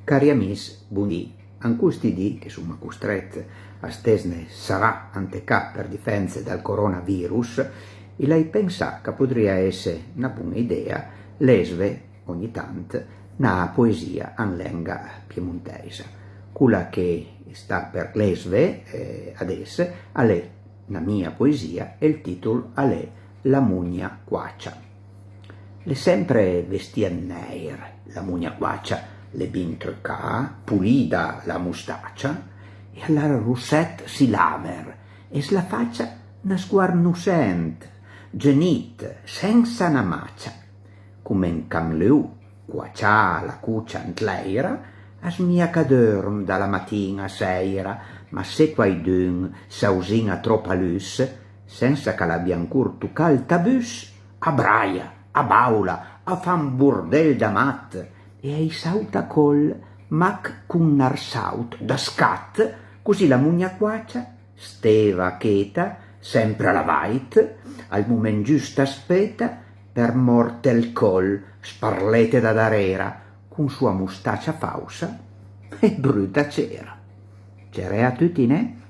Cari amici, buondì, ancusti di che sono costretti a stesne sarà antecà per difense dal coronavirus, e lei pensa che potrebbe essere una buona idea lesve ogni tanto una poesia in lingua piemontese. Quella che sta per lesve adesso è la mia poesia e il titolo è La mugna quaccia. Le sempre vestia neir, la mugna quaccia, le bin truccà, pulida la mustaccia, e alla russet si laver, e la faccia una sguarnuscent, genit, senza una maccia, come in camleu, quaccià la cuccia intleira, as mia cadorm dalla mattina a seira, ma se quaidun s'ausina troppa lus, senza che l'abbia ancor tuccà il tabus, a braia, a baula, a fan burdel da mat, e ai sauta col, mac cun narsaut da scat, così la mugna quaccia, steva cheta, sempre alla vait, al moment giusto aspetta, per morte il col, sparlete da darera, con sua mustaccia fausa e bruta cera. C'era a tutti, ne?